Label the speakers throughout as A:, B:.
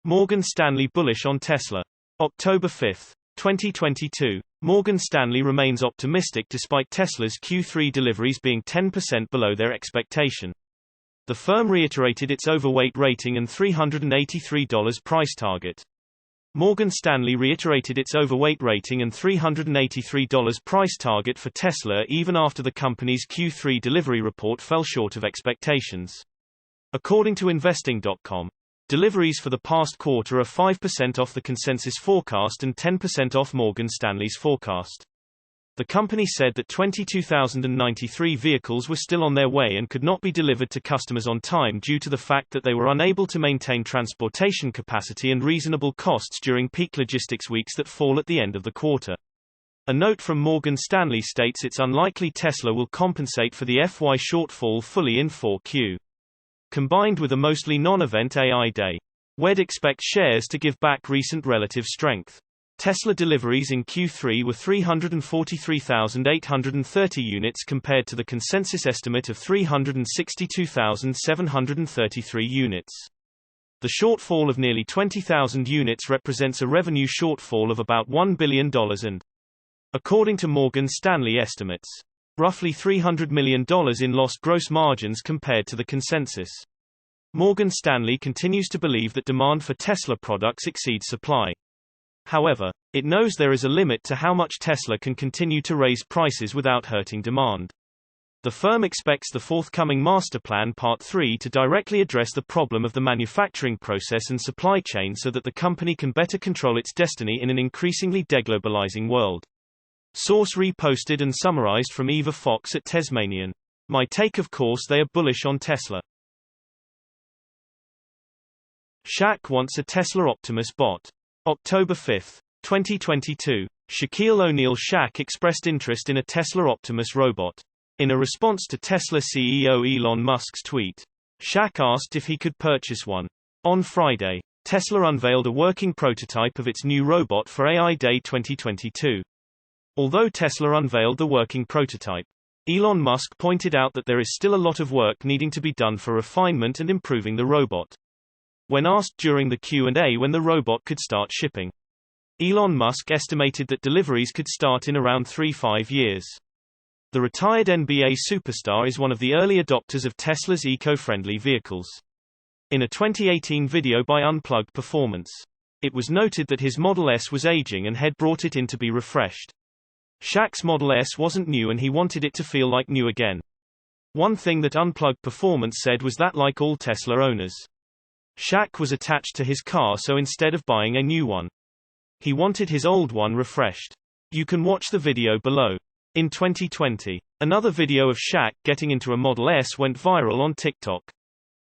A: Morgan Stanley bullish on Tesla. October 5, 2022. Morgan Stanley remains optimistic despite Tesla's Q3 deliveries being 10% below their expectation. The firm reiterated its overweight rating and $383 price target. Morgan Stanley reiterated its overweight rating and $383 price target for Tesla even after the company's Q3 delivery report fell short of expectations. According to Investing.com, deliveries for the past quarter are 5% off the consensus forecast and 10% off Morgan Stanley's forecast. The company said that 22,093 vehicles were still on their way and could not be delivered to customers on time due to the fact that they were unable to maintain transportation capacity and reasonable costs during peak logistics weeks that fall at the end of the quarter. A note from Morgan Stanley states it's unlikely Tesla will compensate for the FY shortfall fully in 4Q. Combined with a mostly non-event AI day, WED expects shares to give back recent relative strength. Tesla deliveries in Q3 were 343,830 units compared to the consensus estimate of 362,733 units. The shortfall of nearly 20,000 units represents a revenue shortfall of about $1 billion and, according to Morgan Stanley estimates, roughly $300 million in lost gross margins compared to the consensus. Morgan Stanley continues to believe that demand for Tesla products exceeds supply. However, it knows there is a limit to how much Tesla can continue to raise prices without hurting demand. The firm expects the forthcoming Master Plan Part 3 to directly address the problem of the manufacturing process and supply chain so that the company can better control its destiny in an increasingly deglobalizing world. Source reposted and summarized from Eva Fox at Tasmanian. My take, of course, they are bullish on Tesla. Shaq wants a Tesla Optimus bot. October 5, 2022. Shaquille O'Neal Shaq expressed interest in a Tesla Optimus robot. In a response to Tesla CEO Elon Musk's tweet, Shaq asked if he could purchase one. On Friday, Tesla unveiled a working prototype of its new robot for AI Day 2022. Although Tesla unveiled the working prototype, Elon Musk pointed out that there is still a lot of work needing to be done for refinement and improving the robot. When asked during the Q&A when the robot could start shipping, Elon Musk estimated that deliveries could start in around 3-5 years. The retired NBA superstar is one of the early adopters of Tesla's eco-friendly vehicles. In a 2018 video by Unplugged Performance, it was noted that his Model S was aging and had brought it in to be refreshed. Shaq's Model S wasn't new and he wanted it to feel like new again. One thing that Unplugged Performance said was that like all Tesla owners, Shaq was attached to his car, so instead of buying a new one, he wanted his old one refreshed. You can watch the video below. In 2020, another video of Shaq getting into a Model S went viral on TikTok.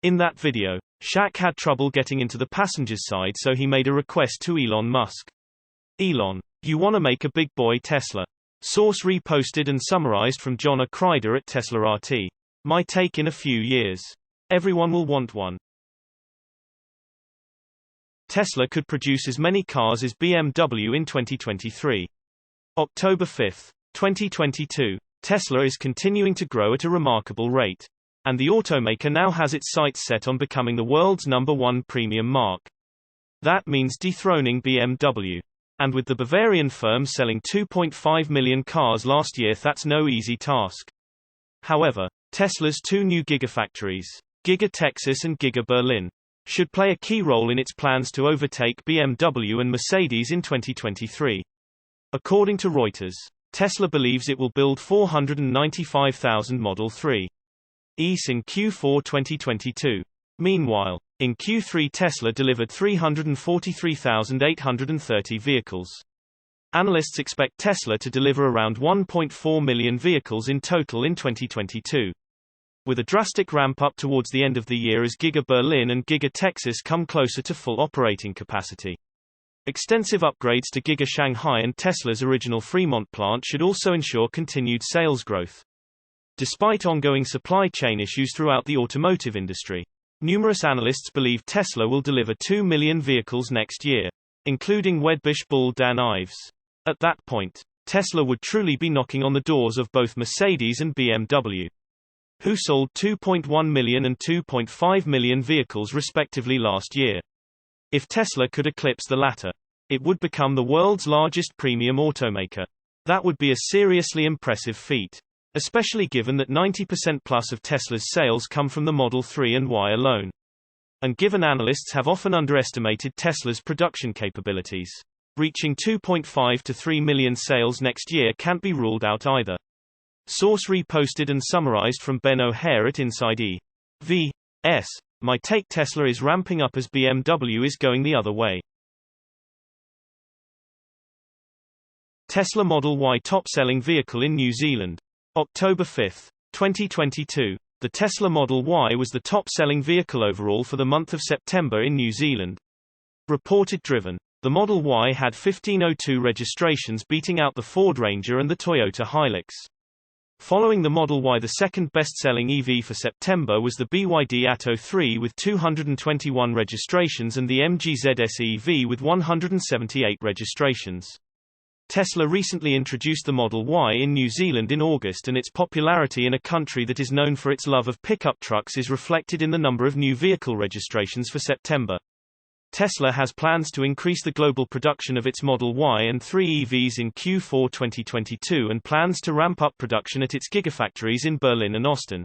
A: In that video, Shaq had trouble getting into the passenger's side, so he made a request to Elon Musk. Elon, you wanna make a big boy Tesla? Source reposted and summarized from John Kreider at Tesla RT. My take, in a few years, everyone will want one. Tesla could produce as many cars as BMW in 2023. October 5, 2022. Tesla is continuing to grow at a remarkable rate. And the automaker now has its sights set on becoming the world's #1 premium marque. That means dethroning BMW. And with the Bavarian firm selling 2.5 million cars last year, that's no easy task. However, Tesla's two new gigafactories, Giga Texas and Giga Berlin, should play a key role in its plans to overtake BMW and Mercedes in 2023. According to Reuters, Tesla believes it will build 495,000 Model 3s in Q4 2022. Meanwhile, in Q3 Tesla delivered 343,830 vehicles. Analysts expect Tesla to deliver around 1.4 million vehicles in total in 2022. With a drastic ramp up towards the end of the year as Giga Berlin and Giga Texas come closer to full operating capacity. Extensive upgrades to Giga Shanghai and Tesla's original Fremont plant should also ensure continued sales growth. Despite ongoing supply chain issues throughout the automotive industry, numerous analysts believe Tesla will deliver 2 million vehicles next year, including Wedbush Bull Dan Ives. At that point, Tesla would truly be knocking on the doors of both Mercedes and BMW, who sold 2.1 million and 2.5 million vehicles respectively last year. If Tesla could eclipse the latter, it would become the world's largest premium automaker. That would be a seriously impressive feat, especially given that 90% plus of Tesla's sales come from the Model 3 and Y alone. And given analysts have often underestimated Tesla's production capabilities, reaching 2.5 to 3 million sales next year can't be ruled out either. Source reposted and summarized from Ben O'Hare at Inside EVs. My take: Tesla is ramping up as BMW is going the other way. Tesla Model Y top-selling vehicle in New Zealand. October 5, 2022. The Tesla Model Y was the top-selling vehicle overall for the month of September in New Zealand. Reported driven. The Model Y had 1502 registrations, beating out the Ford Ranger and the Toyota Hilux. Following the Model Y, the second best-selling EV for September was the BYD Atto 3 with 221 registrations and the MG ZS EV with 178 registrations. Tesla recently introduced the Model Y in New Zealand in August, and its popularity in a country that is known for its love of pickup trucks is reflected in the number of new vehicle registrations for September. Tesla has plans to increase the global production of its Model Y and 3 EVs in Q4 2022 and plans to ramp up production at its gigafactories in Berlin and Austin.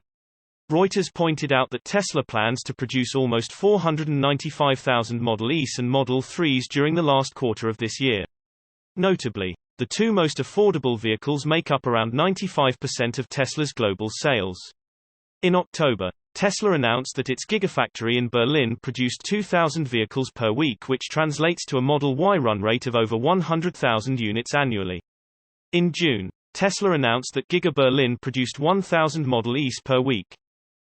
A: Reuters pointed out that Tesla plans to produce almost 495,000 Model S and Model 3s during the last quarter of this year. Notably, the two most affordable vehicles make up around 95% of Tesla's global sales. In October, Tesla announced that its gigafactory in Berlin produced 2,000 vehicles per week, which translates to a Model Y run rate of over 100,000 units annually. In June, Tesla announced that Giga Berlin produced 1,000 Model S per week.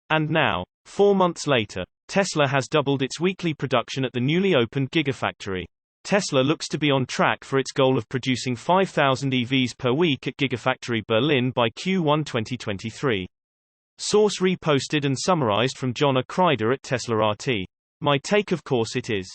A: And now, 4 months later, Tesla has doubled its weekly production at the newly opened gigafactory. Tesla looks to be on track for its goal of producing 5,000 EVs per week at Gigafactory Berlin by Q1 2023. Source reposted and summarized from John A. Kreider at Tesla RT. My take: of course it is.